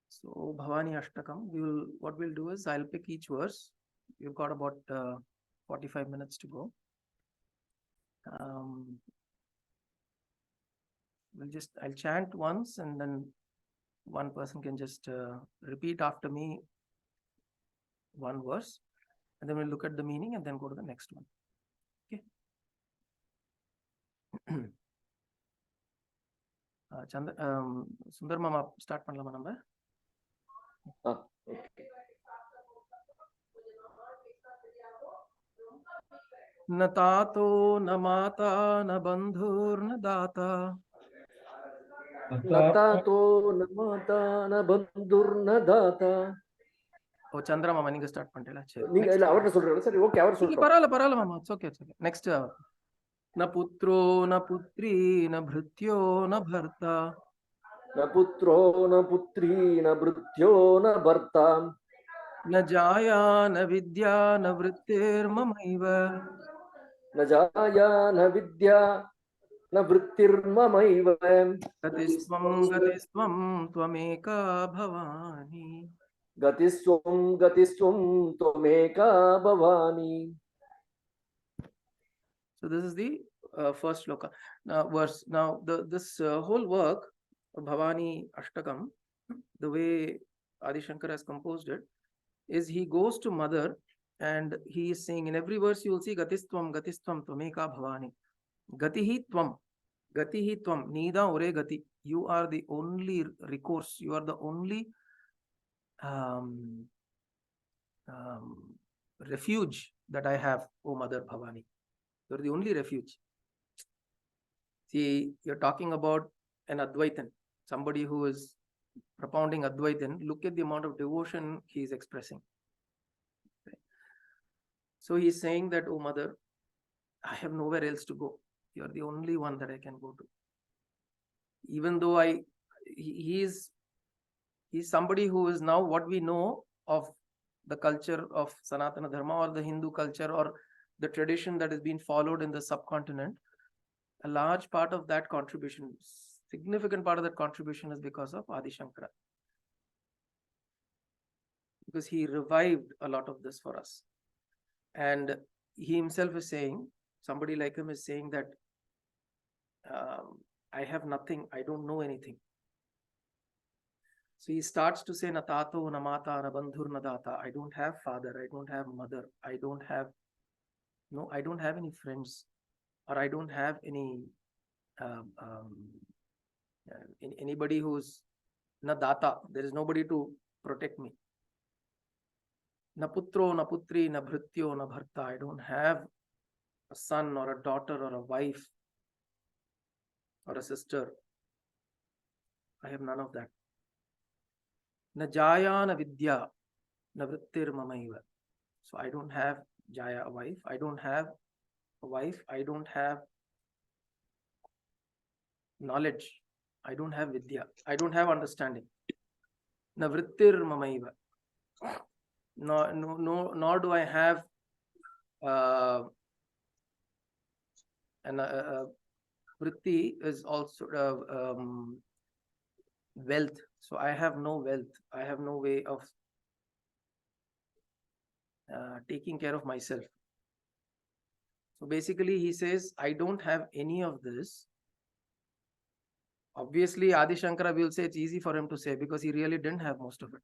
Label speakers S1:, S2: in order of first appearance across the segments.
S1: So Bhavani Ashtakam, what we'll do is I'll pick each verse. We've got about 45 minutes to go. I'll chant once, and then one person can just repeat after me one verse, and then we'll look at the meaning and then go to the next one. Okay. Sundar Mama, start பண்ணலாமா நம்ம? न तातो न माता न बंधुर्न दाता
S2: न तातो न माता न बंधुर्न दाता.
S1: ஓ சந்திர மாமா நீங்க ஸ்டார்ட் பண்ணிட்டீங்களா? சரி,
S2: நீங்க இல்ல அவர்ட்ட சொல்றீங்க. சரி, ஓகே, அவர் சொல்றோம்.
S1: பரவாயில்ல மாமா, இட்ஸ் ஓகே. நெக்ஸ்ட் न पुत्रो न पुत्री न भृत्यो न भर्ता
S2: न पुत्रो न पुत्री न भृत्यो न भर्ता
S1: न जाया न विद्या न वृत्तिर्ममैव
S2: न जाया न विद्या न वृत्तिर्ममैव
S1: गतिस्त्वं त्वमेका Bhavani
S2: गतिस्त्वं त्वमेका Bhavani.
S1: So this is the first shloka verse. Now this whole work of Bhavani Ashtakam, the way Adi Shankara has composed it, is he goes to mother and he is saying, in every verse you will see Gatistvam Tvameka Bhavani. Gatihi Tvam Nida Ore Gati. You are the only recourse, you are the only refuge that I have, O Mother Bhavani. You are the only refuge. See, you're talking about an Advaitan, somebody who is propounding Advaitan. Look at the amount of devotion he is expressing. Okay. So he's saying that, oh mother, I have nowhere else to go. You're the only one that I can go to. Even though he's somebody who is now what we know of the culture of Sanatana Dharma or the Hindu culture or the tradition that has been followed in the subcontinent. A large part of that contribution, significant part of that contribution is because of Adi Shankara. Because he revived a lot of this for us. And he himself is saying, somebody like him is saying that I have nothing, I don't know anything. So he starts to say, na tato, na mata, na bandhur, na data. I don't have father, I don't have mother, I don't have any friends, or I don't have any anybody who's na data. There is nobody to protect me. Na putro, na putri, na bhrityo, na bharta. I don't have a son or a daughter or a wife or a sister. I have none of that. Na jaya, na vidya, na vrittir mamaiva. So I don't have jaya, a wife. I don't have a wife. I don't have knowledge. I don't have vidya. I don't have understanding. Na vrittir mamaiva. Nor do I have vritti is also wealth. So I have no wealth. I have no way of taking care of myself. So basically he says, I don't have any of this. Obviously Adi Shankara will say it's easy for him to say because he really didn't have most of it.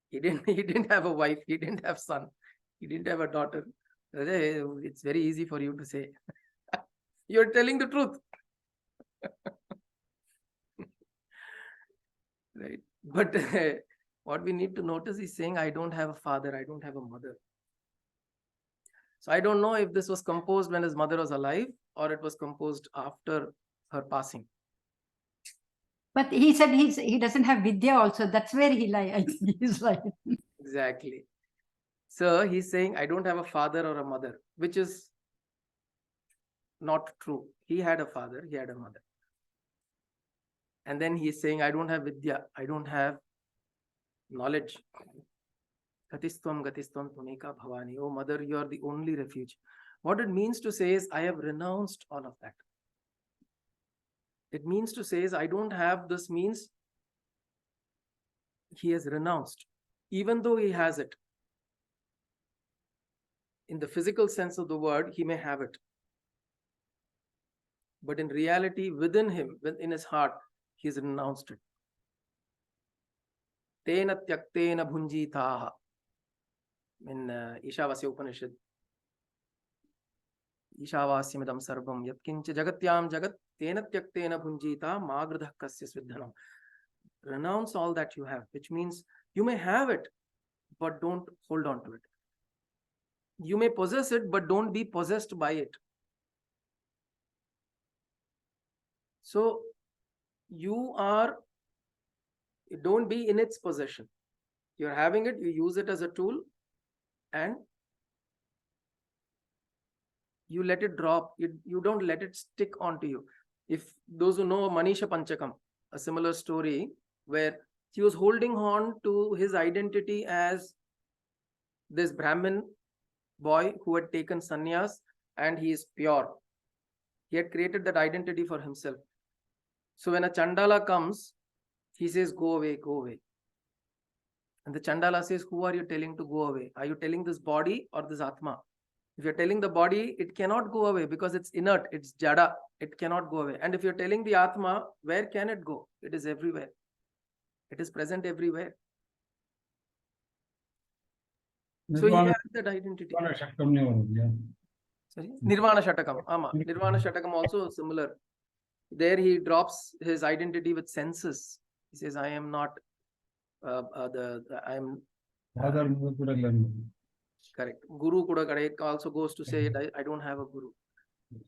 S1: He didn't have a wife, he didn't have son, he didn't have a daughter. It's very easy for you to say. You're telling the truth. Right? But what we need to notice is saying, I don't have a father, I don't have a mother. So I don't know if this was composed when his mother was alive or it was composed after her passing.
S3: But he said he doesn't have vidya also. That's where he lies. I think he's lying.
S1: Exactly. So he's saying, I don't have a father or a mother, which is not true. He had a father, he had a mother. And then he's saying, I don't have vidya, I don't have knowledge. Gatistvam Tumeka Bhavani. Oh mother, you are the only refuge. What it means to say is, I have renounced all of that. It means to say is, I don't have this, means he has renounced, even though he has it. In the physical sense of the word, he may have it. But in reality, within him, within his heart, he has renounced it. Tena tyaktena bhunjitaha. In Ishavasya Upanishad. Ishavasyamidam sarvam yatkincha jagatyam jagat tena tyaktena bhunjita magradha kasya sviddhanam. Renounce all that you have, which means you may have it, but don't hold on to it. You may possess it, but don't be possessed by it. So don't be in its possession. You're having it, you use it as a tool, and you let it drop. You don't let it stick onto you. If those who know Manisha Panchakam, a similar story where he was holding on to his identity as this Brahmin boy who had taken sannyas and he is pure. He had created that identity for himself. So when a Chandala comes, he says, go away, go away. And the Chandala says, who are you telling to go away? Are you telling this body or this Atma? If you're telling the body, it cannot go away because it's inert, it's jada, it cannot go away. And if you're telling the Atma, where can it go? It is everywhere. It is present everywhere. So he has that identity. Sorry? Nirvana Shatakam. Ama. Nirvana Shatakam also similar. There he drops his identity with senses. He says, I am not I am correct. Guru Kuda also goes to say, I don't have a guru.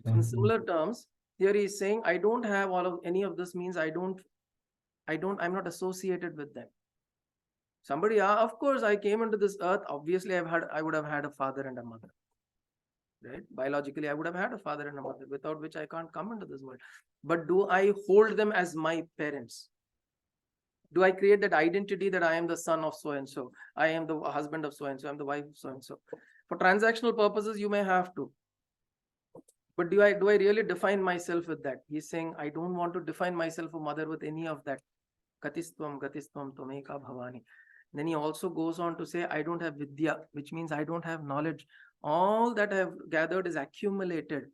S1: In similar terms, here he is saying, I don't have any of this, means I'm not associated with them. Somebody, of course, I came into this earth. Obviously, I would have had a father and a mother. Right? Biologically, I would have had a father and a mother, without which I can't come into this world. But do I hold them as my parents? Do I create that identity that I am the son of so-and-so? I am the husband of so-and-so. I'm the wife of so-and-so. For transactional purposes, you may have to. But do I really define myself with that? He's saying, I don't want to define myself, a mother, with any of that. Gatistvam Tumeka Bhavani. Then he also goes on to say, I don't have vidya, which means I don't have knowledge. All that I have gathered is accumulated.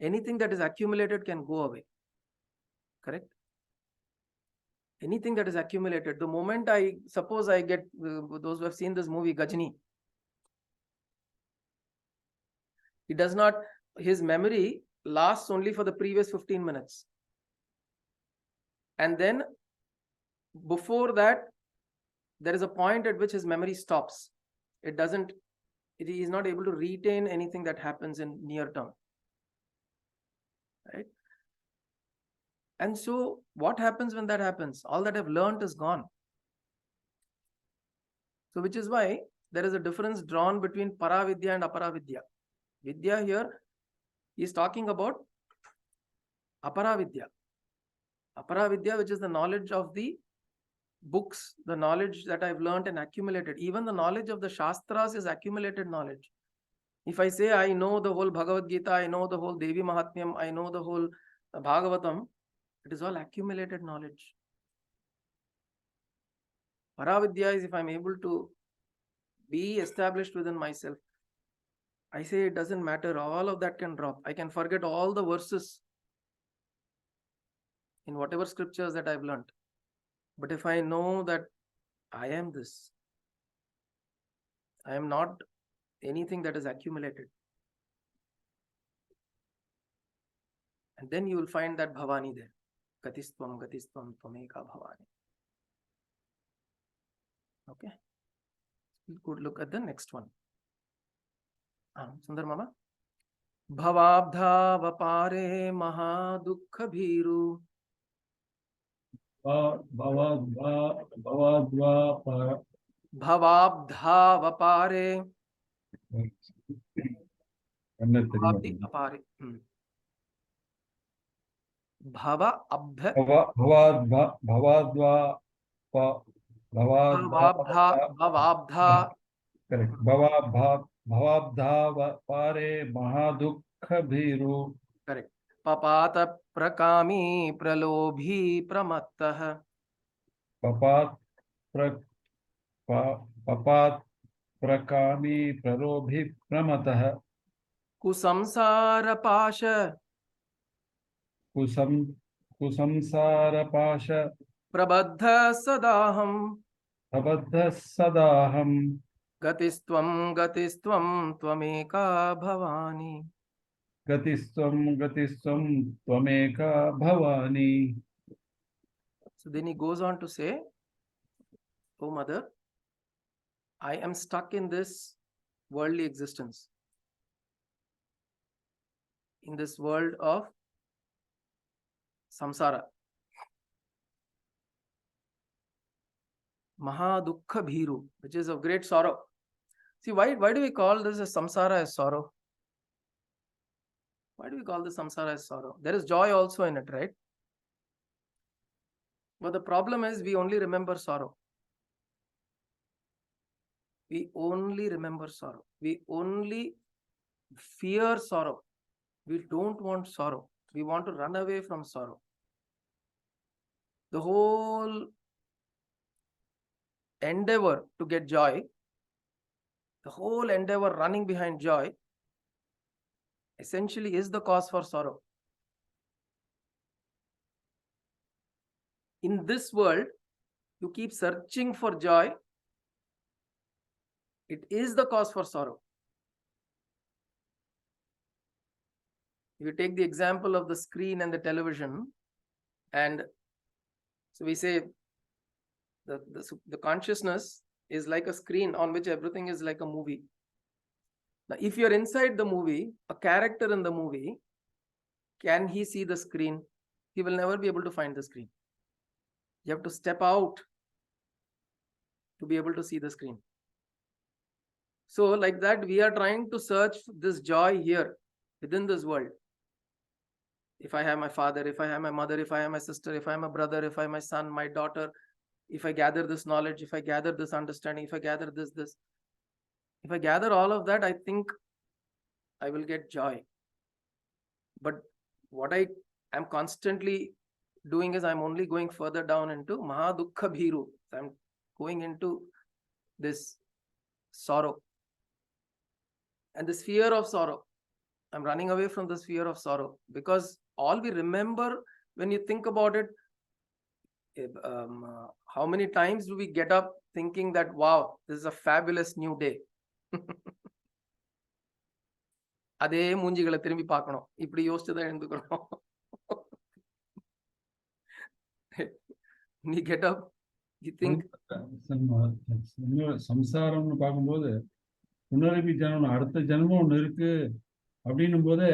S1: Anything that is accumulated can go away. Correct? Anything that is accumulated. The moment suppose I get, those who have seen this movie, Gajni, his memory lasts only for the previous 15 minutes. And then before that, there is a point at which his memory stops. He is not able to retain anything that happens in near term. Right? And so what happens when that happens? All that I've learned is gone. So which is why there is a difference drawn between Paravidya and Aparavidya. Vidya here, he is talking about Aparavidya. Aparavidya, which is the knowledge of the books, the knowledge that I've learned and accumulated. Even the knowledge of the Shastras is accumulated knowledge. If I say I know the whole Bhagavad Gita, I know the whole Devi Mahatmyam, I know the whole Bhagavatam, it is all accumulated knowledge. Paravidya is if I'm able to be established within myself. I say it doesn't matter, all of that can drop. I can forget all the verses in whatever scriptures that I've learned. But if I know that I am this, I am not anything that is accumulated. And then you will find that Bhavani there. Gatistvam Tumeka Bhavani. Okay. We could look at the next one. Sundar Mama. Bhavabdha vapare mahadukha bhiru.
S4: Bhavabdha
S1: vapare. Apare. Bhavabdha
S4: correct. Bhavabdha pare mahadukha bhiru.
S1: Correct. Papata prakami pralobhi pramattah.
S4: Papat pra, papat prakami pralobhi pramatah.
S1: Kusamsara pasha
S4: Kusamsara pasha
S1: prabadha sadaham.
S4: abadha sadaham.
S1: Gatistvam tvameka bhavani.
S4: Gatistam tvameka bhavani.
S1: So then he goes on to say, "Oh mother, I am stuck in this worldly existence, in this world of samsara. Mahadukha bhiru, which is of great sorrow." See, why do we call this as samsara as sorrow? Why do we call this samsara as sorrow? There is joy also in it, right? But the problem is we only remember sorrow. We only remember sorrow. We only fear sorrow. We don't want sorrow. We want to run away from sorrow. The whole endeavor to get joy, the whole endeavor running behind joy, essentially is the cause for sorrow. In this world, you keep searching for joy. It is the cause for sorrow. If you take the example of the screen and the television, and so we say the consciousness is like a screen on which everything is like a movie. Now, if you're inside the movie, a character in the movie, can he see the screen? He will never be able to find the screen. You have to step out to be able to see the screen. So like that, we are trying to search this joy here within this world. If I have my father, if I have my mother, if I have my sister, if I have my brother, if I have my son, my daughter, if I gather this knowledge, if I gather this understanding, if I gather this, if I gather all of that, I think I will get joy. But what I am constantly doing is I'm only going further down into Mahadukha Bhiru. I'm going into this sorrow and this fear of sorrow. I'm running away from this fear of sorrow because all we remember when you think about it, how many times do we get up thinking that, wow, this is a fabulous new day? அதே மூஞ்சிகளை திரும்பி பார்க்கணும், இப்படி யோசிச்சுதான் எழுந்துக்கணும். You get up, you think.
S4: சம்சாரம்னு பார்க்கும்போது புனரபி ஜன்மம், அடுத்த ஜென்மம் ஒண்ணு இருக்கு அப்படின்னும் போதே,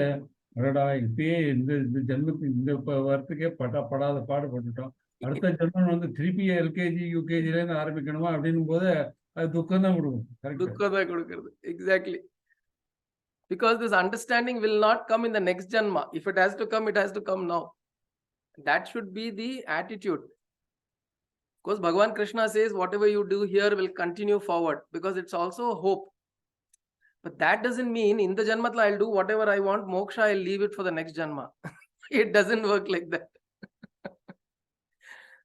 S4: அடடா இப்பயே இந்த ஜென்மத்துக்கு இந்த வரத்துக்கே படாத பாடுபட்டுட்டோம், அடுத்த ஜென்மம் வந்து திருப்பி எல்கேஜி யூகேஜில இருந்து ஆரம்பிக்கணுமா அப்படின்னும் போது அது துக்கம் தான் கொடுக்கும்.
S1: துக்கம் தான் கொடுக்கிறது. Exactly. Because this understanding will not come in the next janma. If it has to come, it has to come now. That should be the attitude. Because Bhagavan Krishna says whatever you do here will continue forward, because it's also a hope. But that doesn't mean in the janmatla I'll do whatever I want, moksha I'll leave it for the next janma. It doesn't work like that.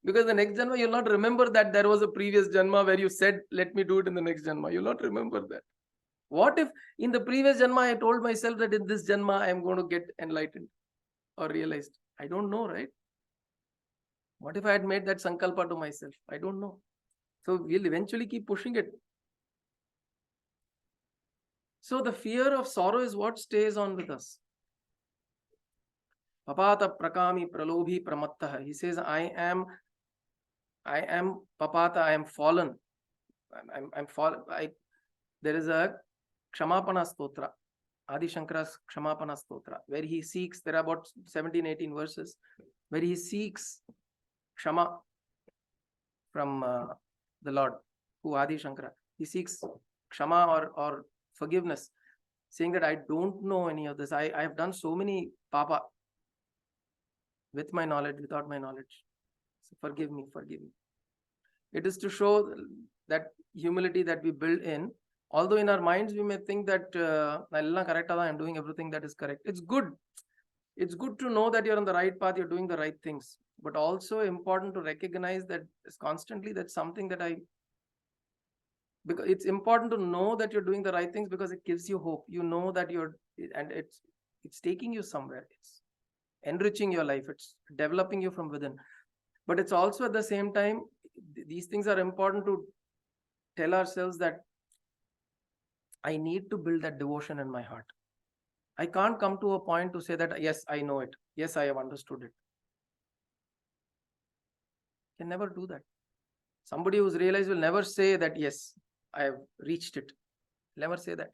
S1: Because the next janma you'll not remember that there was a previous janma where you said let me do it in the next janma. You'll not remember that. What if in the previous janma I told myself that in this janma I am going to get enlightened or realized? I don't know, right? What if I had made that sankalpa to myself? I don't know. So we'll eventually keep pushing it. So the fear of sorrow is what stays on with us. Papata prakami pralobhi pramattah. He says, I am papata, I am fallen. I'm fallen. There is a Kshamapana Stotra, Adi Shankara's Kshamapana Stotra, where he seeks, there are about 17-18 verses, where he seeks Kshama from the Lord, who Adi Shankara. He seeks Kshama or forgiveness, saying that I don't know any of this. I have done so many papa with my knowledge, without my knowledge. So forgive me, forgive me. It is to show that humility that we build in Although in our minds we may think that I'm doing everything that is correct. It's good. It's good to know that you're on the right path, you're doing the right things. But also important to recognize that it's constantly that's something that because it's important to know that you're doing the right things, because it gives you hope. You know that it's taking you somewhere. It's enriching your life. It's developing you from within. But it's also at the same time, these things are important to tell ourselves that I need to build that devotion in my heart. I can't come to a point to say that, yes, I know it. Yes, I have understood it. Can never do that. Somebody who's realized will never say that, yes, I have reached it. Never say that.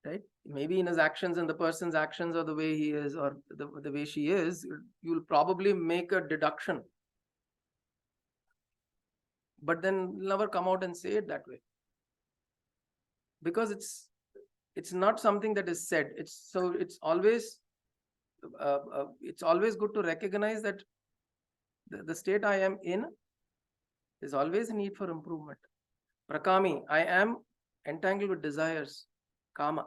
S1: Right? Maybe in his actions and the person's actions or the way he is or the way she is, you'll probably make a deduction. But then never come out and say it that way. Because it's not something that is said. It's always good to recognize that the state I am in is always a need for improvement. Prakami, I am entangled with desires. Kama.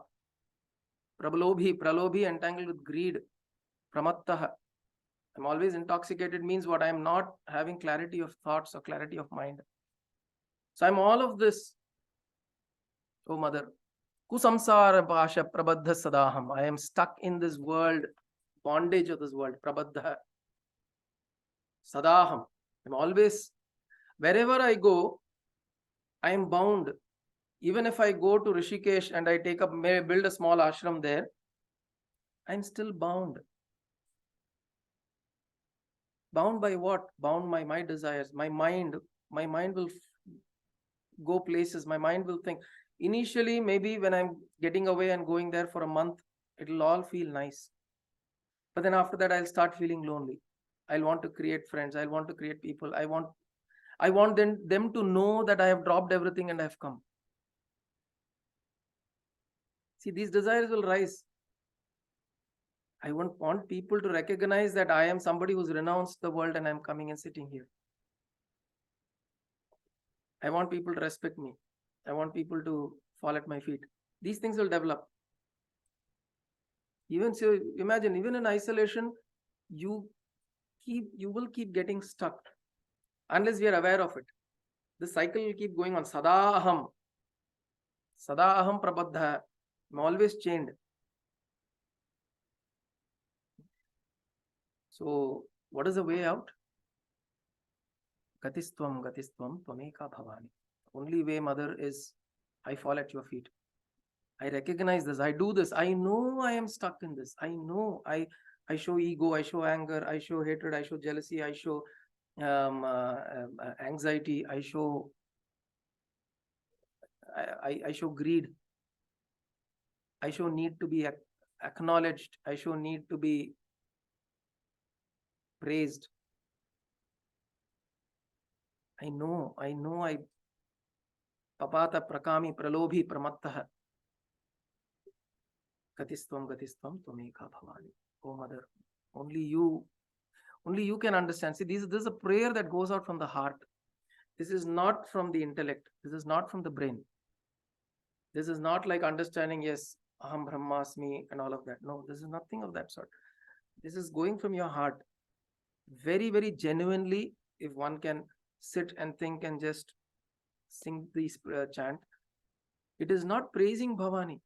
S1: Pralobhi, entangled with greed. Pramattaha, I'm always intoxicated, means what? I am not having clarity of thoughts or clarity of mind. So I'm all of this, oh mother. Kusamsara pasha prabadha sadaham. I am stuck in this world, bondage of this world. Prabadha sadaham. I'm always, wherever I go, I am bound. Even if I go to Rishikesh and I build a small ashram there, I'm still bound. Bound by what? Bound by my desires. My mind will go places. My mind will think. Initially, maybe when I'm getting away and going there for a month, it'll all feel nice. But then after that, I'll start feeling lonely. I'll want to create friends. I'll want to create people. I want them to know that I have dropped everything and I've come. See, these desires will rise. I want people to recognize that I am somebody who's renounced the world and I'm coming and sitting here. I want people to respect me. I want people to fall at my feet. These things will develop. Even so, imagine, even in isolation, you will keep getting stuck unless we are aware of it. The cycle will keep going on. Sada aham prabadha. I'm always chained. So, what is the way out? Gatistvam tvameka bhavani. Only way, mother, is I fall at your feet. I recognize this. I do this. I know I am stuck in this. I know I show ego. I show anger. I show hatred. I show jealousy. I show anxiety. I show greed. I show need to be acknowledged. I show need to be praised. I know papata prakami pralobhi pramattaha. Gatistvam tvameka bhavani. Oh mother, only you can understand. See, this is a prayer that goes out from the heart. This is not from the intellect. This is not from the brain. This is not like understanding, yes, aham brahmasmi and all of that. No, this is nothing of that sort. This is going from your heart. Very, very genuinely, if one can sit and think and just sing this chant. It is not praising Bhavani.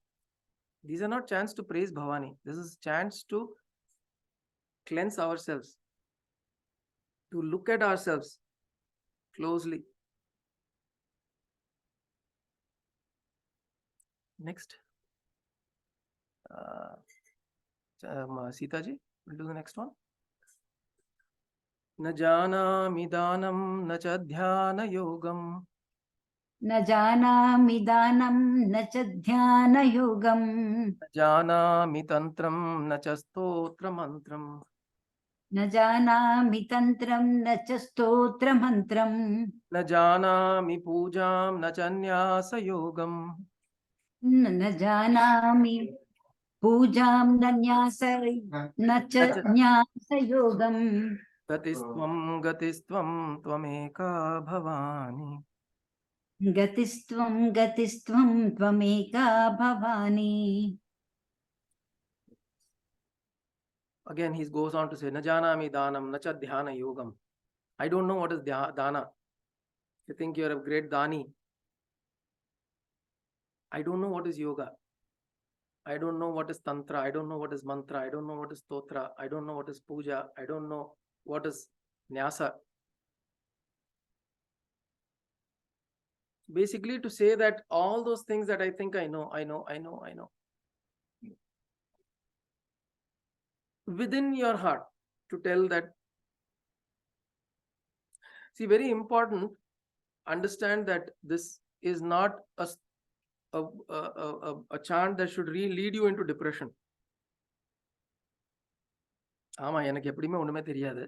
S1: These are not chants to praise Bhavani. This is chants to cleanse ourselves, to look at ourselves closely. Next. Sita ji, we'll do the next one. न जानामि दानं न च ध्यान योगम्
S3: न जानामि दानं न च ध्यान योगम्
S1: न जानामि तन्त्रं न च स्तोत्र मन्त्रम्
S3: न जानामि तन्त्रं न च स्तोत्र मन्त्रम्
S1: न जानामि पूजां न च न्यास योगम्
S3: न जानामि पूजां न न्यास योगम्
S1: गतिस्त्वं त्वमेका Bhavani.
S3: Gatistvam Gatistvam Tvameka Bhavani.
S1: Again, he goes on to say, Najanami Danam, Nacha Dhyana Yogam. I don't know what is Dana. You think you're a great Dani. I don't know what is yoga. I don't know what is Tantra. I don't know what is Mantra. I don't know what is Stotra. I don't know what is Puja. I don't know what is Nyasa. Basically, to say that all those things that I think I know. Within your heart, to tell that. See, very important, understand that this is not a chant that should lead you into depression. ஆமா, எனக்கு எப்படியுமே ஒண்ணுமே தெரியாது.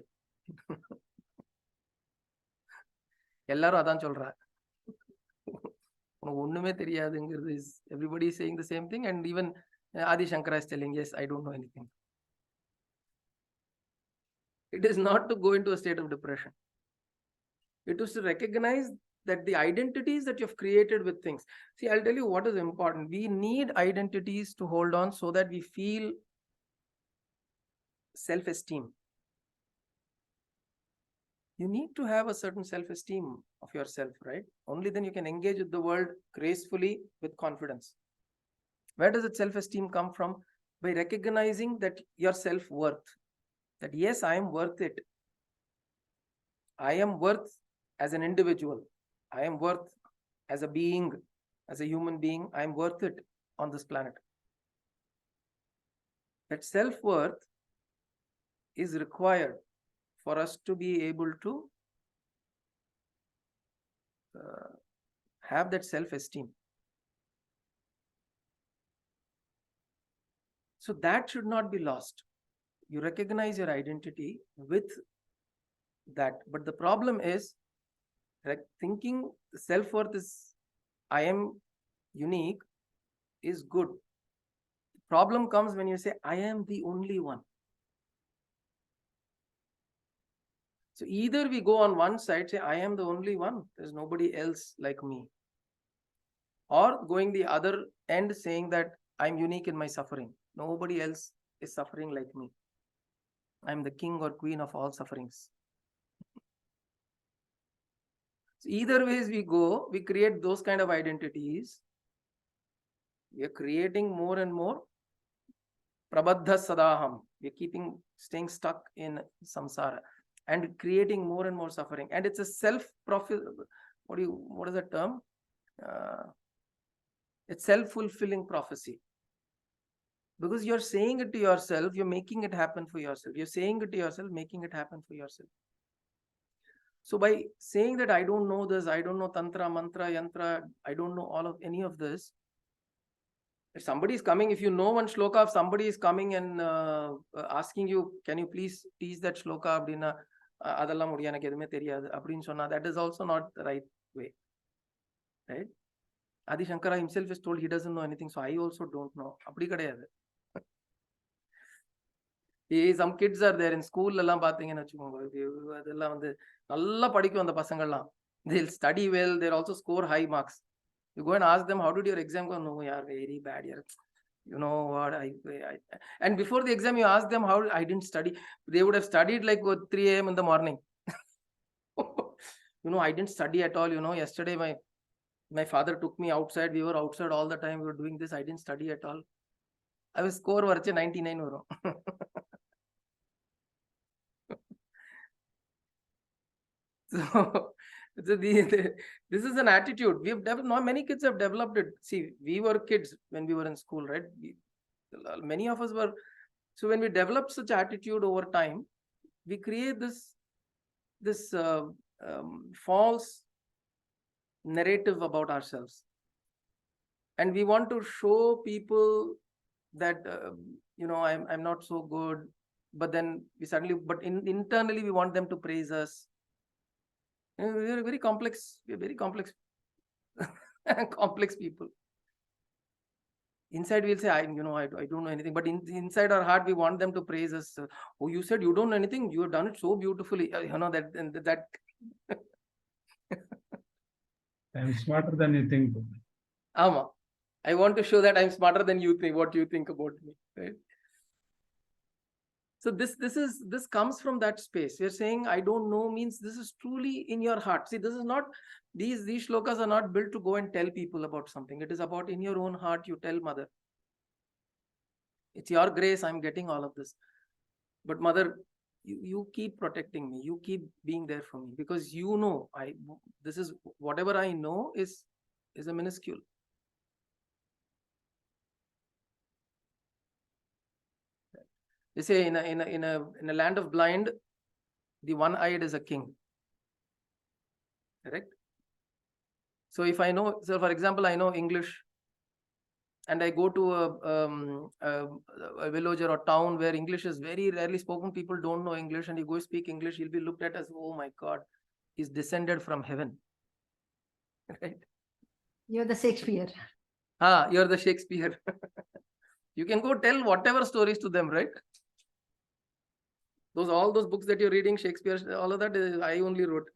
S1: எல்லாரும் அதான் சொல்றா. உனக்கு ஒண்ணுமே தெரியாதுங்கிறது is everybody is saying the same thing, and even Adi Shankara is telling, yes, I don't know anything. It is not to go into a state of depression. It is to recognize that the identities that you've created with things. See, I'll tell you what is important. We need identities to hold on so that we feel self-esteem. You need to have a certain self-esteem of yourself, right? Only then you can engage with the world gracefully with confidence. Where does that self-esteem come from? By recognizing that your self-worth. That yes, I am worth it. I am worth as an individual. I am worth as a being, as a human being. I am worth it on this planet. That self-worth is required for us to be able to have that self-esteem. So that should not be lost. You recognize your identity with that. But the problem is thinking self-worth is, I am unique, is good. The problem comes when you say, I am the only one. So either we go on one side, say, I am the only one, there's nobody else like me. Or going the other end, saying that I'm unique in my suffering. Nobody else is suffering like me. I'm the king or queen of all sufferings. So either ways we go, we create those kind of identities. We are creating more and more prabadha sadaham. We're staying stuck in samsara and creating more and more suffering. And it's a self-profit. What is that term? It's self-fulfilling prophecy. Because you're saying it to yourself, you're making it happen for yourself. You're saying it to yourself, making it happen for yourself. So by saying that I don't know this, I don't know Tantra, Mantra, Yantra, I don't know any of this. If somebody is coming, if you know one shloka, if somebody is coming and asking you, can you please teach that shloka, abdina, adalla mudiya எனக்கு எதுமே தெரியாது அப்படினு சொன்னா, that is also not the right way. Right? Adi Shankara himself is told he doesn't know anything, so I also don't know. அப்படி கிடையாது. Some kids are there in school எல்லாம் பாத்தீங்கன்னு வெச்சுக்கோங்க, அதெல்லாம் வந்து நல்லா படிக்கும் அந்த பசங்கள்லாம். They'll study well, they'll also score high marks. You go and ask them, how did your exam go? No, yaar, very bad, yaar. You know what, and before the exam you ask them how, I didn't study. They would have studied like 3 a.m. in the morning. You know, I didn't study at all. You know, yesterday my father took me outside. We were outside all the time. We were doing this. I didn't study at all. I was score varche 99 varum. So this is an attitude we have developed. Not many kids have developed it. See, we were kids when we were in school, right? Many of us were. So when we develop such attitude over time, we create this false narrative about ourselves, and we want to show people that you know, I'm not so good, but then we suddenly, but internally we want them to praise us. We are very complex. We are very complex, complex people. Inside we'll say, I don't know anything, but inside our heart we want them to praise us. Oh, you said you don't know anything. You have done it so beautifully. You know that.
S4: I am smarter than you think.
S1: Ama. I want to show that I'm smarter than you think, what you think about me, right? So this comes from that space. You're saying I don't know means this is truly in your heart. See, this is not, these shlokas are not built to go and tell people about something. It is about in your own heart you tell mother. It's your grace I'm getting all of this. But mother, you keep protecting me. You keep being there for me because you know this is whatever I know is a minuscule. They say in a land of blind, the one-eyed is a king. Correct? So if I know, so for example, I know English, and I go to a village or a town where English is very rarely spoken, people don't know English, and you go speak English, you'll be looked at as, oh my God, he's descended from heaven. Right?
S3: You're the Shakespeare.
S1: You're the Shakespeare. You can go tell whatever stories to them, right? All those books that you're reading, Shakespeare, all of that I only wrote.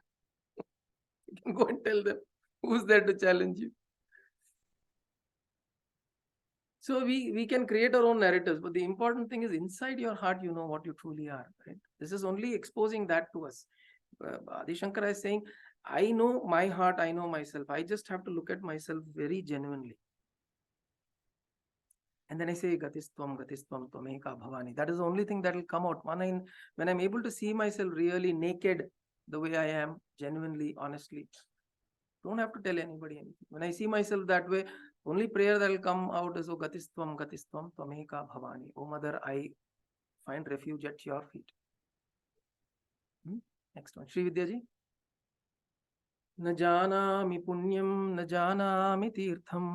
S1: You can go and tell them. Who's there to challenge you? So we can create our own narratives, but the important thing is inside your heart, you know what you truly are. Right? This is only exposing that to us. Adi Shankara is saying, I know my heart, I know myself. I just have to look at myself very genuinely. And then I say, Gatistvam, Twameka Bhavani. That is the only thing that will come out. When I'm able to see myself really naked, the way I am, genuinely, honestly, don't have to tell anybody anything. When I see myself that way, only prayer that will come out is, oh Gatistvam, Twameka Bhavani. Oh Mother, I find refuge at your feet. Next one. Sri Vidyaji. न जानामि पुण्यं न जानामि तीर्थं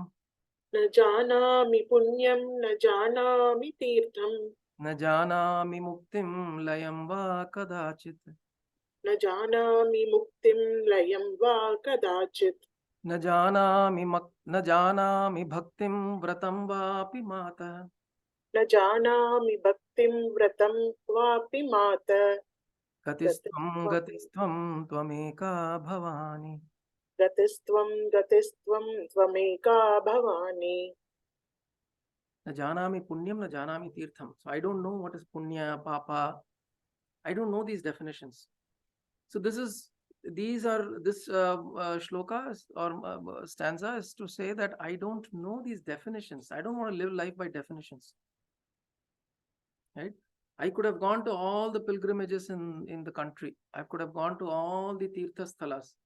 S5: न जानामि पुण्यं न जानामि तीर्थं
S1: न जानामि मुक्तिं लयं वा कदाचित्
S5: न जानामि मुक्तिं लयं वा कदाचित्
S1: न जानामि भक्तिं व्रतं वापि माता
S5: न जानामि भक्तिं व्रतं वापि माता
S1: गतिस्त्वं त्वमेका भवानी
S5: गतिस्त्वं त्वमेका भवानी
S1: न जानामि पुण्यं न जानामि तीर्थं. So I don't know what is punya, papa. I don't know these definitions. So this shloka or stanza is to say that I don't know these definitions. I don't want to live life by definitions. Right? I could have gone to all the pilgrimages in the country. I could have gone to all the tirtha sthalas.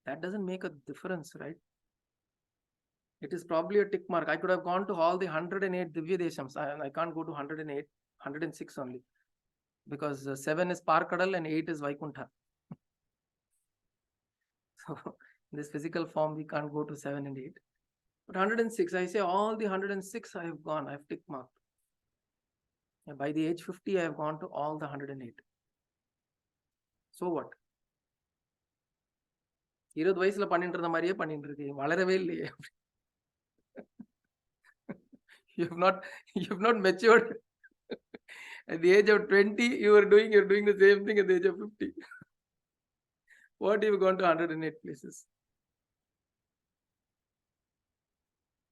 S1: That doesn't make a difference, right? It is probably a tick mark. I could have gone to all the 108 Divya Deshams. I can't go to 108, 106 only. Because 7 is Parkadal and 8 is Vaikuntha. So in this physical form, we can't go to 7 and 8. But 106, I say all the 106 I have gone. I have tick marked. By the age 50, I have gone to all the 108. So what? 20 வயசுல பண்ணிட்டு இருந்த மாதிரியே பண்ணிட்டு இருக்கீங்க, வளரவே இல்லையே. You have not matured. At the age of 20, you're doing the same thing at the age of 50. What you've gone to 108 places?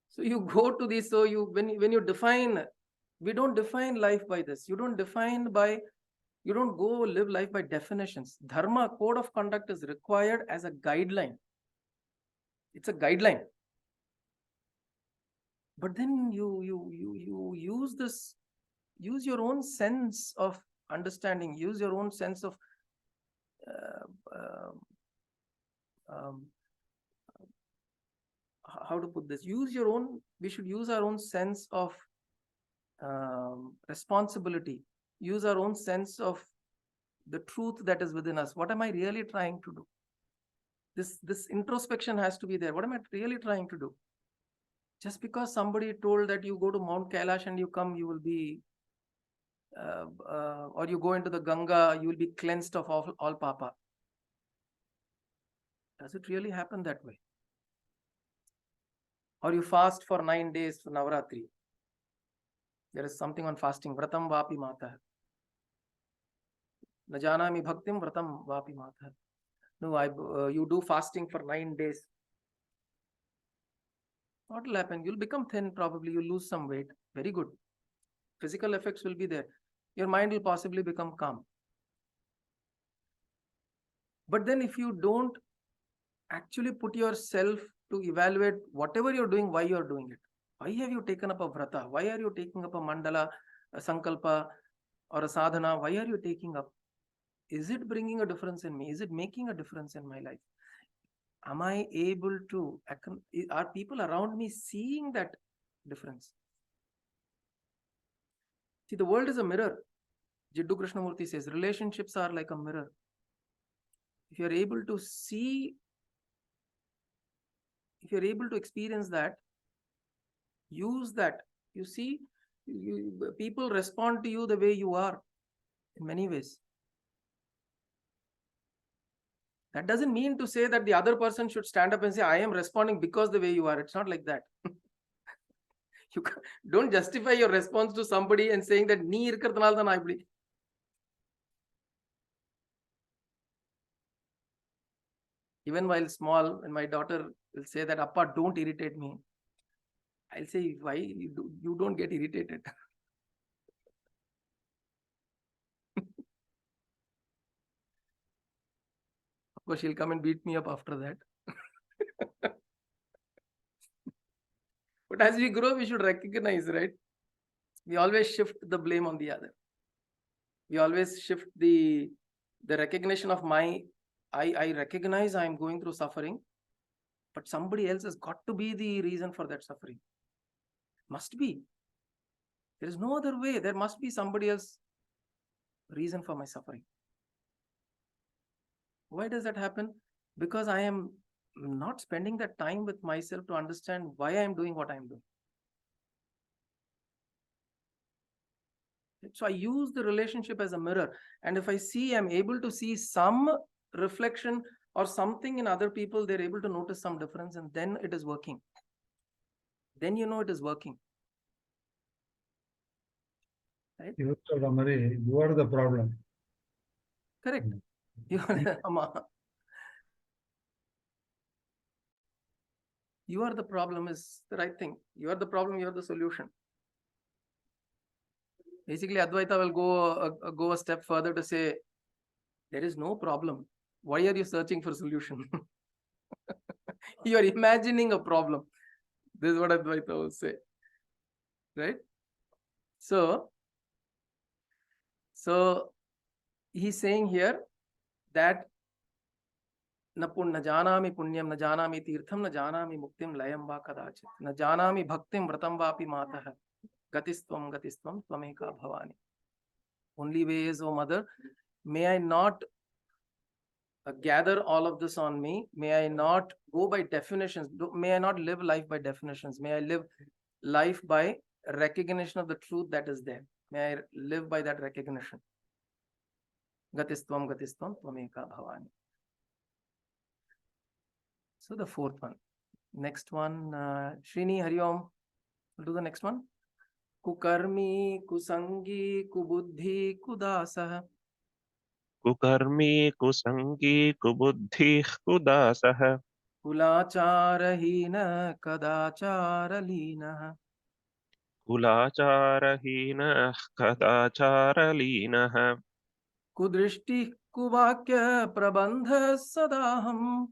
S1: So you go to this. So when you define, we don't define life by this. You don't go live life by definitions. Dharma, code of conduct, is required as a guideline. It's a guideline. But then you use your own sense of understanding, use your own sense of how to put this? We should use our own sense of responsibility, use our own sense of the truth that is within us. What am I really trying to do? This introspection has to be there. What am I really trying to do? Just because somebody told that you go to Mount Kailash and you come, you will be, or you go into the Ganga, you will be cleansed of all papa. Does it really happen that way? Or you fast for 9 days for Navaratri. There is something on fasting. Vratam vapi mata. Na janami bhaktim vratam vapi mata. No, you do fasting for 9 days. What will happen? You'll become thin, probably. You'll lose some weight. Very good. Physical effects will be there. Your mind will possibly become calm. But then if you don't actually put yourself to evaluate whatever you're doing, why you're doing it. Why have you taken up a vrata? Why are you taking up a mandala, a sankalpa, or a sadhana? Why are you taking up? Is it bringing a difference in me? Is it making a difference in my life? Am I able to, are people around me seeing that difference? See, the world is a mirror. Jiddu Krishnamurti says, relationships are like a mirror. If you're able to see, if you're able to experience that, use that. You see, people respond to you the way you are in many ways. That doesn't mean to say that the other person should stand up and say, I am responding because the way you are. It's not like that. You don't justify your response to somebody and saying that nee irukradhanaala dhaan na ipdi. Even while small, when my daughter will say that, Appa, don't irritate me, I'll say, why you don't get irritated? Of course, she'll come and beat me up after that. But as we grow, we should recognize, right? We always shift the blame on the other. We always shift the recognition of I recognize I'm going through suffering, but somebody else has got to be the reason for that suffering. Must be. There is no other way. There must be somebody else reason for my suffering. Why does that happen? Because I am not spending that time with myself to understand why I am doing what I am doing. So I use the relationship as a mirror. And if I see, I'm able to see some reflection or something in other people, they're able to notice some difference, and then it is working. Then you know it is working. Right?
S4: You are the problem.
S1: Correct. You are the problem is the right thing. You are the problem, you are the solution. Basically, Advaita will go a step further to say, there is no problem. Why are you searching for solution? You are imagining a problem. This is what Advaita will say. Right? So he's saying here that na janami punyam, na janami tirtham, na janami muktim layam va kadachit, na janami bhaktim vratam vapi matah, gatistvam tvameka bhavani. Only way is, oh mother, may I not gather all of this on me. May I not go by definitions. May I not live life by definitions. May I live life by recognition of the truth that is there. May I live by that recognition. Gatistvam tvameka bhavani. So the fourth one. Next one, Srini, Hari Om. We'll do the next one. Kukarmi, kusangi, kubuddhi, kudasah.
S6: कुकर्मी कुसंगी कुबुद्धि कुदासः
S1: कुलाचारहीन कदाचारलीनः.
S6: कुलाचारहीनः कदाचारलीनः
S1: कुदृष्टिः कुवाक्य प्रबन्धः सदाहम्.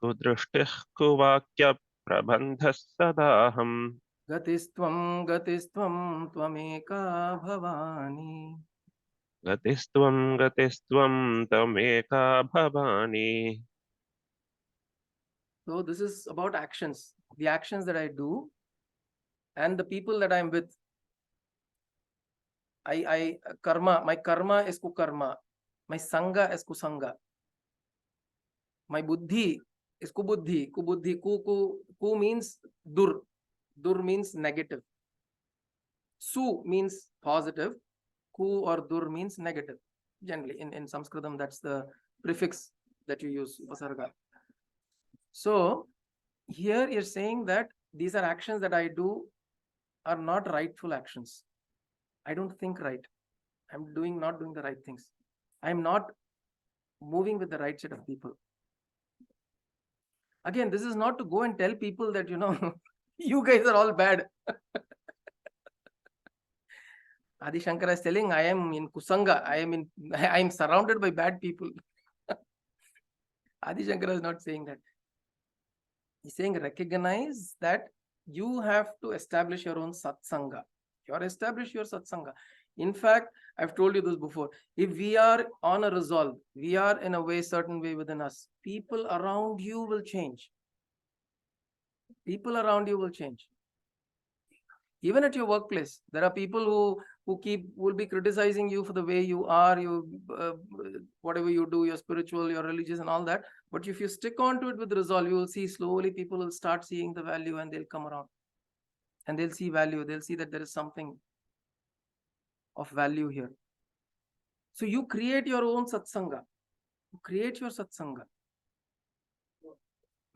S6: कुदृष्टिः कुवाक्य प्रबन्धः सदाहम्
S1: गतिस्त्वं त्वमेका Bhavani.
S6: गतिस्त्वं त्वमेका Bhavani.
S1: So this is about actions. The actions that I do and the people that I'm with. Karma, my karma is kukarma. My sangha is kusanga. My buddhi is kubuddhi. Ku means dur. Dur means negative. Su means positive. Ku or dur means negative. Generally, in Sanskritam, that's the prefix that you use, upasarga. So here you're saying that these are actions that I do are not rightful actions. I don't think right. I'm not doing the right things. I'm not moving with the right set of people. Again, this is not to go and tell people that, You guys are all bad. Adi Shankara is telling, I am in Kusanga. I am surrounded by bad people. Adi Shankara is not saying that. He's saying recognize that you have to establish your own satsanga. You are establish your satsanga. In fact, I've told you this before. If we are on a resolve, we are in a way, certain way within us, people around you will change. People around you will change. Even at your workplace, there are people who will be criticizing you for the way you are, whatever you do, your spiritual, your religious and all that. But if you stick on to it with resolve, you will see slowly people will start seeing the value and they'll come around. And they'll see value. They'll see that there is something of value here. So you create your own satsanga. You create your satsanga.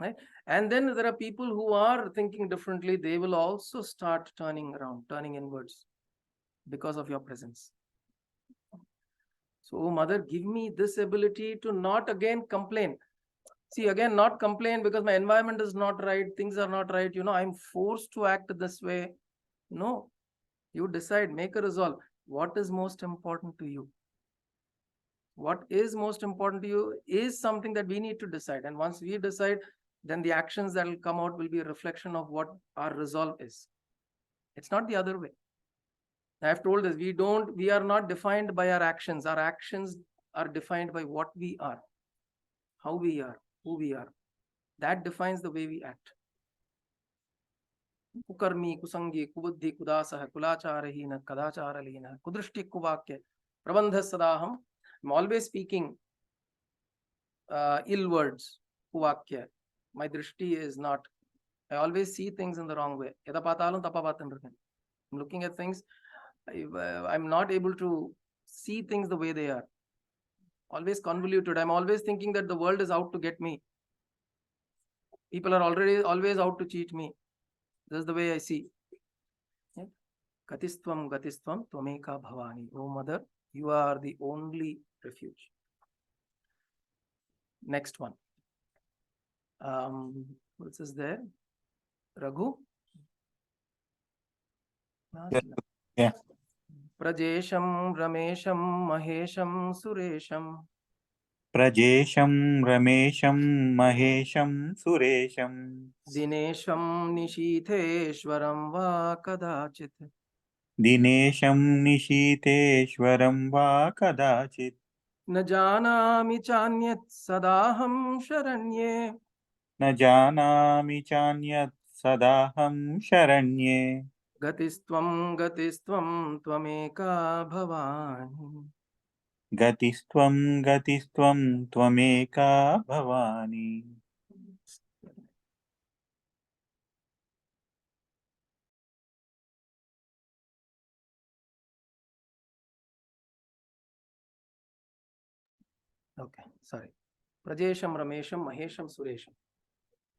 S1: Right? And then there are people who are thinking differently. They will also start turning around, turning inwards because of your presence. So, Mother, give me this ability to not again complain. See, again, not complain because my environment is not right. Things are not right. I'm forced to act this way. No, you decide, make a resolve. What is most important to you? What is most important to you is something that we need to decide. And once we decide, then the actions that will come out will be a reflection of what our resolve is. It's not the other way. I have told this, we are not defined by our actions. Our actions are defined by what we are, how we are, who we are. That defines the way we act. Kukarmi, kusangi, kubuddhi, kudasah, kulacharahina, kadacharalina, kudrishti kuvakya, prabandha sadaham. I'm always speaking ill words, kuvakya. My drishti is not. I always see things in the wrong way. I'm looking at things. I'm not able to see things the way they are. Always convoluted. I'm always thinking that the world is out to get me. People are always out to cheat me. This is the way I see. Gatistvam, Gatistvam, Tvameka Bhavani. Oh Mother, you are the only refuge. Next one. What is there? Raghu?
S7: Yeah.
S1: Prajesham, Ramesham, Mahesham, Suresham.
S7: Prajesham, Ramesham, Mahesham, Suresham.
S1: Dinesham, Nishitheshwaram va kadachit.
S7: Dinesham, Nishitheshwaram va kadachit.
S1: न जानामि चान्यत् सदाहं शरण्ये.
S7: न जानामि चान्यत् सदाहं शरण्ये.
S1: गतिस्त्वं गतिस्त्वं त्वमेका भवानि.
S7: गतिस्त्वं गतिस्त्वं त्वमेका भवानि.
S1: Okay, sorry. Prajesham, Ramesham, Mahesham, Suresham.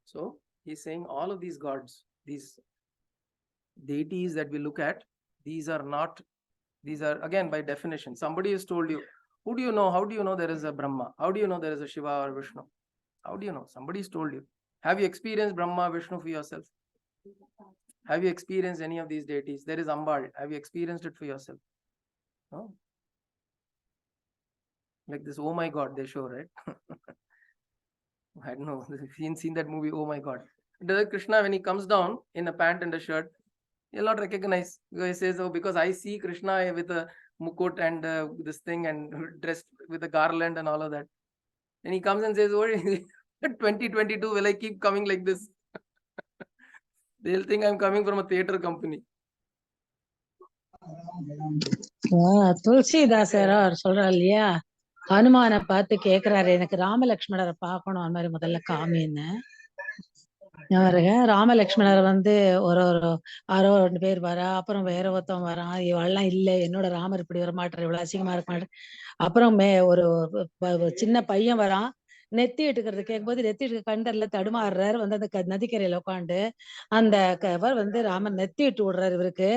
S1: So he's saying all of these gods, these deities that we look at, these are again by definition. Somebody has told you, who do you know? How do you know there is a Brahma? How do you know there is a Shiva or Vishnu? How do you know? Somebody's told you. Have you experienced Brahma, Vishnu for yourself? Have you experienced any of these deities? There is Ambal. Have you experienced it for yourself? No. Like this, oh my God, they show, right? I don't know. Seen that movie, oh my God. Krishna, when he comes down in a pant and a shirt, you'll not recognize. He says, oh, because I see Krishna with a mukut and this thing and dressed with a garland and all of that. And he comes and says, oh, 2022, will I keep coming like this? They'll think I'm coming from a theater company.
S8: துளசிதாசர் அவர் சொல்றாரு இல்லையா, ஹனுமானை பார்த்து கேக்குறாரு, எனக்கு ராமலக்ஷ்மணரை பார்க்கணும், அந்த மாதிரி முதல்ல காமின்னு. அவருங்க ராமலக்ஷ்மணர் ஒரு யாரோ 2 பேர் வரா, அப்புறம் வேற ஒருத்தவன் வரான், இவெல்லாம் இல்ல என்னோட ராமர் இப்படி வர மாட்டார், இவ்வளவு அசிங்கமா இருக்க மாட்டார். அப்புறம் ஒரு சின்ன பையன் வரான், நெத்தி இட்டுக்கிறது கேட்கும்போது நெத்தி இட்டு கண்டர்ல தடுமாறுறாரு, அந்த நதிக்கரையில உட்காந்து அந்த இவர் ராமன் நெத்தி இட்டு விடுறாரு இவருக்கு.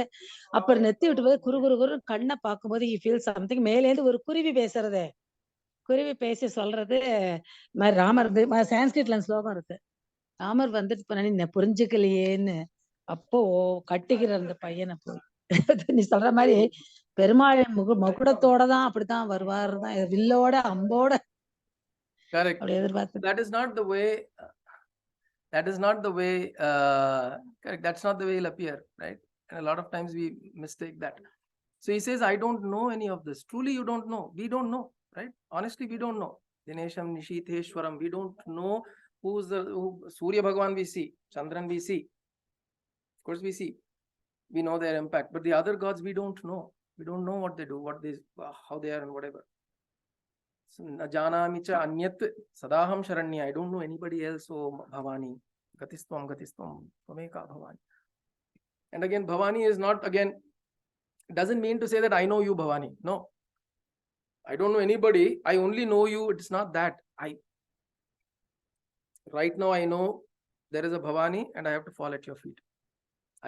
S8: அப்புறம் நெத்தி விட்டு போது குறு குறு குரு கண்ணை பார்க்கும்போது he feels something. மேலேந்து ஒரு குருவி பேசுறது, குருவி பேசி சொல்றது ராமர் சான்ஸ்கிரிட்ல ஸ்லோகம் இருக்கு, ராமர் வந்துட்டு போனா நீ புரிஞ்சுக்கலையேன்னு. அப்போ கட்டிக்கிற அந்த பையனை போய் நீ சொல்ற மாதிரி பெருமாள் மகுடத்தோட தான் அப்படித்தான் வருவார் தான், வில்லோட அம்போட
S1: Correct.
S8: அப்படி எதிர்பார்த்து.
S1: That is not the way. That is not the way. Correct. That's not the way he'll appear, right? And a lot of times we mistake that. So he says, I don't know any of this. Truly, you don't know. We don't know, right? Honestly, we don't know. Dinesham Nishitheshwaram. We don't know who Surya Bhagavan we see, Chandran we see. Of course, we see. We know their impact. But the other gods, we don't know. We don't know what they do, how they are, and whatever. So, Janami cha anyat sadaham sharanya. I don't know anybody else. Oh, Bhavani. Gatistvam, Gatistvam, Tvameka Bhavani. And again, Bhavani is not, again, doesn't mean to say that I know you, Bhavani. No. I don't know anybody. I only know you. It's not that. Right now, I know there is a Bhavani and I have to fall at your feet.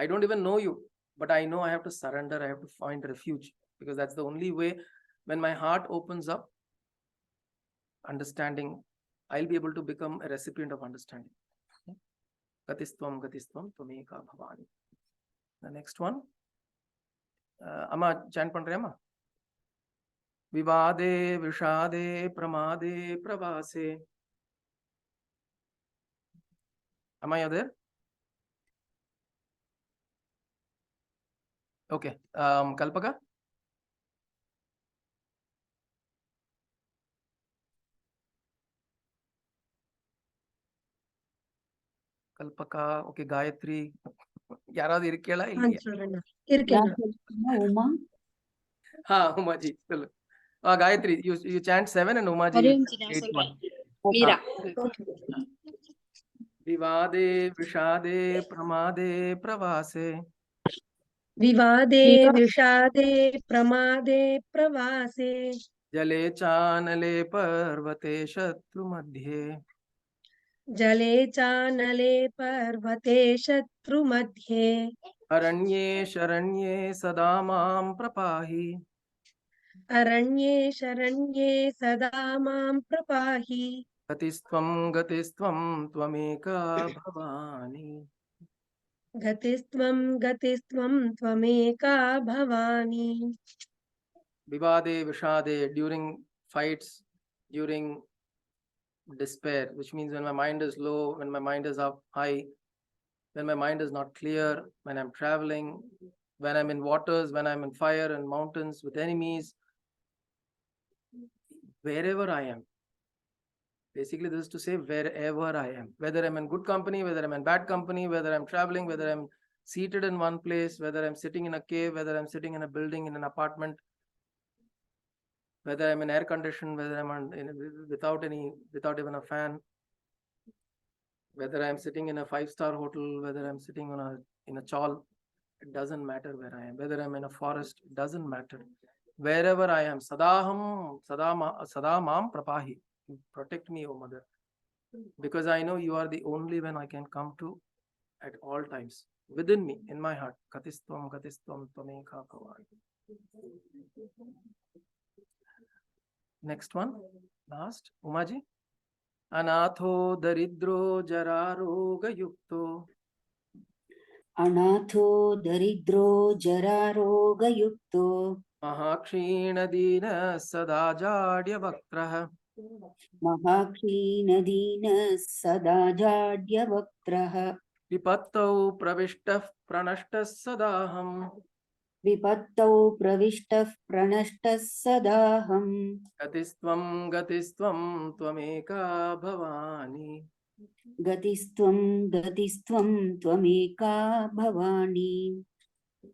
S1: I don't even know you, but I know I have to surrender. I have to find refuge, because that's the only way. When my heart opens up, understanding, I'll be able to become a recipient of understanding. Gatistvam, Gatistvam, Tvameka Bhavani. The next one. Amma, chant pandrema. Vivade, Vishade, Pramade, Pravase. Am I there? Okay. Kalpaka? Kalpaka. Okay. Gayatri. யாராவது இருக்கேளா இல்லையா?
S3: Uma.
S1: Ha, Umaji. Gayatri, you chant 7 and Umaji 8-1.
S9: Meera.
S1: Vivade, Vishade, Pramade, Pravase.
S9: Vivade, Vishade, Pramade, Pravase.
S1: Jale chanale parvate shatru madhye.
S9: Jale chanale parvate shatru madhye.
S1: Aranye sharanye sadamam prapahi.
S9: Aranye sharanye sadamam prapahi.
S1: Gatistvam, Gatistvam, Tvameka Bhavani.
S9: Gatistvam, Gatistvam, Tvameka Bhavani.
S1: Vivade, Vishade, during fights, during despair, which means when my mind is low, when my mind is up high, when my mind is not clear, when I'm traveling, when I'm in waters, when I'm in fire and mountains with enemies, wherever I am. Basically, this is to say wherever I am, whether I'm in good company, whether I'm in bad company, whether I'm traveling, whether I'm seated in one place, whether I'm sitting in a cave, whether I'm sitting in a building, in an apartment, whether I'm in air condition, whether I'm without even a fan, whether I'm sitting in a 5-star hotel, whether I'm sitting in a chawl, it doesn't matter where I am. Whether I'm in a forest, it doesn't matter. Wherever I am, sadamam prapahi. Protect me, O Mother, because I know you are the only one I can come to at all times, within me, in my heart. Gatistvam, Gatistvam, Tvameka Bhavani. Next one, last, Umaji. Anatho daridro jararoga yukto.
S3: Anatho daridro jararoga yukto.
S1: Mahakshina dina sada jadya vaktraha.
S3: Mahakshina dina sada jadya vaktraha.
S1: Vipattau pravishtah pranashtas sadaham.
S3: Vipattau pravishtah pranashtas sadaham.
S1: Gatistvam, Gatistvam, Tvameka Bhavani.
S3: Gatistvam, Gatistvam, Tvameka Bhavani.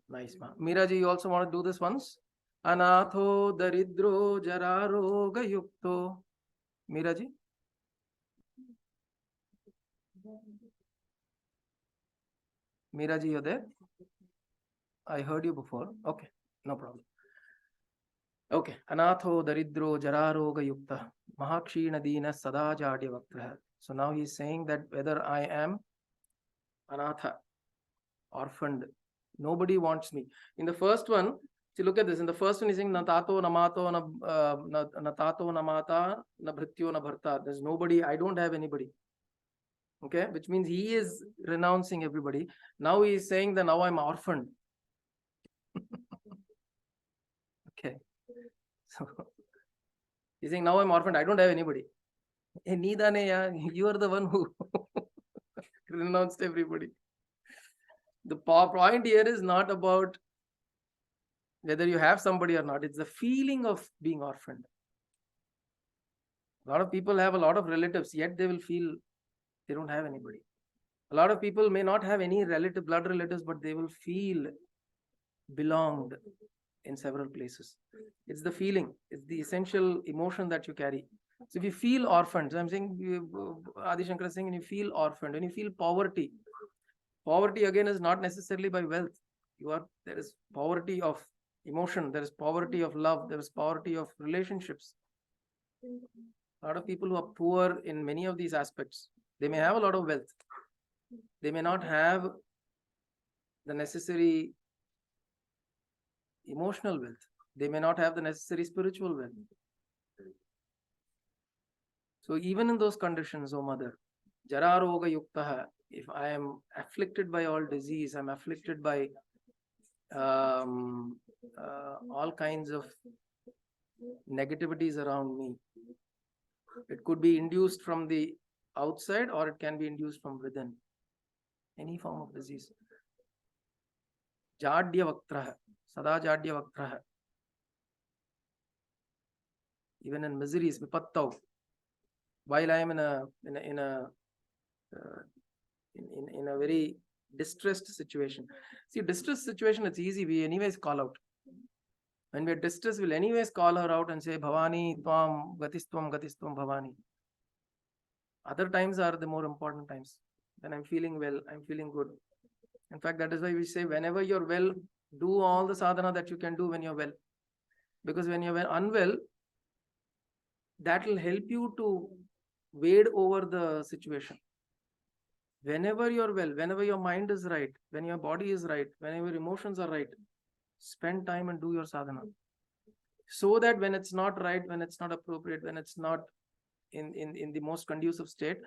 S1: Nice, ma. Meera ji, you also want to do this once? Anatho daridro jararoga yukto. Meera ji? Meera ji, you're there? I heard you before. Okay, no problem. Okay. Anatho daridro jararoga yukta. Mahakshina dina sada jadya vaktraha. So now he's saying that whether I am anatha, orphaned, nobody wants me. In the first one, see, look at this. In the first one, he's saying, na tato, na mato, na tato, na mata, na bhrityo, na bharta. There's nobody. I don't have anybody. Okay, which means he is renouncing everybody. Now he is saying that now I'm orphaned. Okay, so he's saying now I'm orphaned, I don't have anybody. Hey, you are the one who renounced everybody. The point here is not about whether you have somebody or not, it's the feeling of being orphaned. A lot of people have a lot of relatives, yet they will feel they don't have anybody. A lot of people may not have any blood relatives, but they will feel belonged in several places. It's the feeling, it's the essential emotion that you carry. So if you feel orphaned, so I'm saying, Adi Shankar is saying, when you feel orphaned, when you feel poverty again is not necessarily by wealth. There is poverty of emotion, there is poverty of love, there is poverty of relationships. A lot of people who are poor in many of these aspects, they may have a lot of wealth, they may not have the necessary emotional wealth, they may not have the necessary spiritual wealth. So even in those conditions, O mother, Jara Roga Yuktaha, if I am afflicted by all disease, I'm afflicted by all kinds of negativities around me. It could be induced from the outside or it can be induced from within. Any form of disease. Jadya Vaktraha, Sada Jadya Vaktraha. Even in miseries, Vipattav. While I am in a very distressed situation. See, distressed situation, it's easy. We anyways call out. When we are distressed, we'll anyways call her out and say, Bhavani, Tvam, Gatistvam, Gatistvam, Bhavani. Other times are the more important times. When I'm feeling well, I'm feeling good. In fact, that is why we say, whenever you're well, do all the sadhana that you can do when you're well. Because when you're unwell, that will help you to wade over the situation. Whenever you're well, whenever your mind is right, when your body is right, whenever emotions are right, spend time and do your sadhana. So that when it's not right, when it's not appropriate, when it's not in the most conducive state,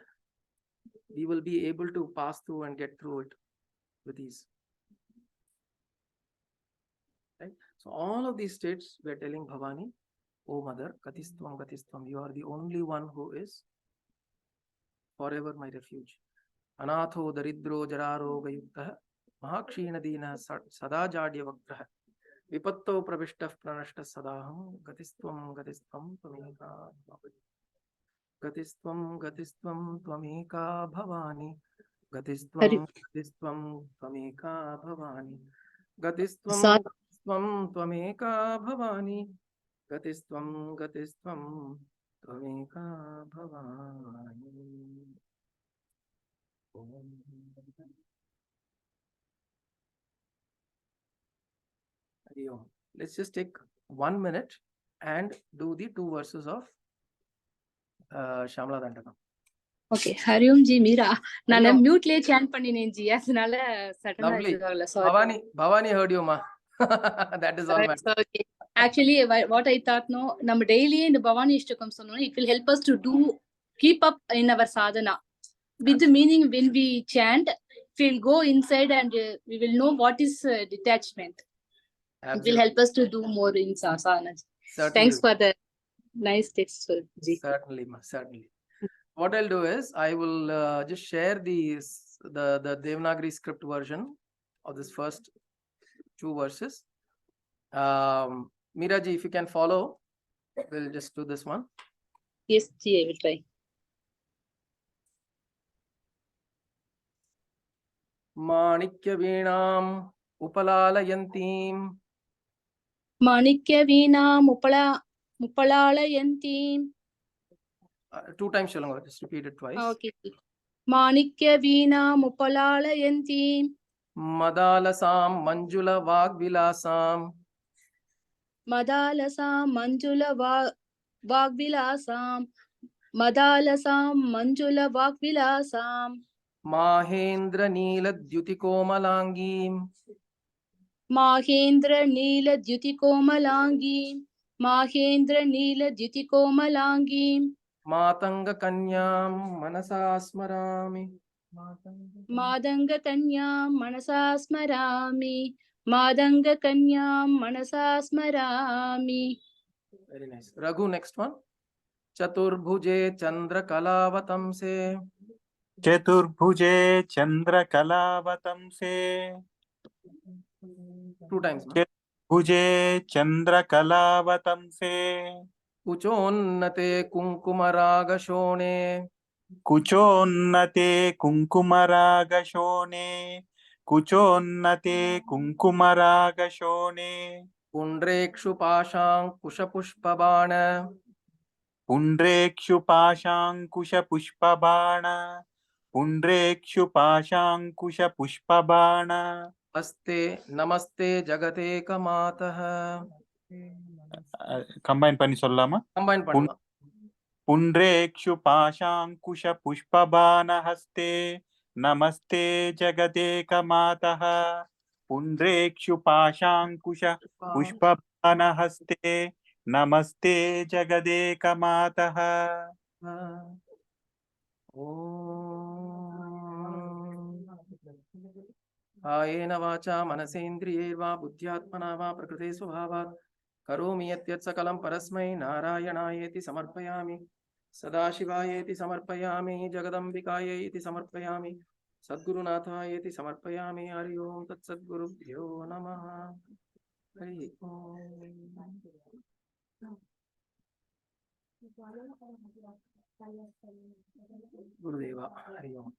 S1: we will be able to pass through and get through it with ease. Right? So all of these states, we are telling Bhavani, O mother, Gatistvam, Gatistvam, you are the only one who is forever my refuge. Anatho daridro jararo gayuktah mahakshina dina sada jadya vaktrah vipatto pravishta pranashta sadaham gatistvam gatistvam tvameka gatistvam gatistvam tvameka bhavani gatistvam gatistvam tvameka bhavani gatistvam gatistvam tvameka bhavani gatistvam gatistvam tvameka bhavani. Let's just take 1 minute and do the 2 verses of Shamla Dandakam.
S10: Okay, Hariom ji, Meera. I'm mute le chant pannineen ji.
S1: Lovely. Bhavani heard you, ma. That is all.
S10: Okay. Actually, what I thought, no, nam daily in the Bhavani Ashtakam, it will help us to keep up in our sadhana. With the meaning, when we chant, we'll go inside and we will know what is detachment. Absolutely. It will help us to do more in sadhana. Thanks for the nice text, ji.
S1: Certainly, ma. Certainly. What I'll do is I will just share the Devanagari script version of this first 2 verses. Meera ji, if you can follow, we'll just do this one.
S10: Yes, ji, I will try.
S1: Manikya Veenam Upalalayantim.
S10: Manikya Veenam Upalalayantim.
S1: 2 times, Shalanga. Just repeat it twice.
S10: Okay. Manikya Veenam Upalalayantim.
S1: Madalasam Manjula Vagvilasam.
S10: Madalasam Manjula Vagvilasam. Madalasam Manjula Vagvilasam.
S1: Mahendra Neela Dyutikomalangim.
S10: Mahendra Neela Dyutikomalangim. Mahendra Neela Dyutikomalangim.
S1: Matanga Kanyam Manasa Smarami.
S10: Madangakanyam manasa smarami. Madangakanyam manasa smarami.
S1: Very nice. Raghu, next one. Chaturbhuje Chandra Kalavatamse.
S7: चतुर्भुजे चन्द्रकलावतंसे
S1: Two times.
S7: चतुर्भुजे चन्द्रकलावतंसे
S1: Kuchonnate Kunkumaragashone.
S7: कुचोन्नते कुङ्कुमरागशोणे कुचोन्नते कुङ्कुमरागशोणे
S1: पुण्ड्रेक्षुपाशाङ्कुशपुष्पबाण.
S7: पुण्ड्रेक्षुपाशाङ्कुशपुष्पबाण पुण्ड्रेक्षुपाशाङ्कुशपुष्पबाण
S1: अस्ते नमस्ते जगतेकमातः.
S7: Combine பண்ணி சொல்லலாமா?
S1: Combine பண்ணுங்க.
S7: पुण्ड्रेक्षुपाशाङ्कुशपुष्पबाणहस्ते नमस्ते जगदेकमातः पुण्ड्रेक्षुपाशाङ्कुशपुष्पबाणहस्ते नमस्ते जगदेकमातः
S1: कायेन वाचा मनसेन्द्रियैर्वा बुद्ध्यात्मना वा प्रकृते स्वभावात् करोमि यत् सकलं परस्मै नारायणायेति समर्पयामि. सदाशिवायेति समर्पयामि. जगदम्बिकायेति समर्पयामि. सद्गुरुनाथायेति समर्पयामि. हरि ओम तत्सद्गुरुभ्यो नमः. हरि ओम. गुरुदेवा हरि ओम.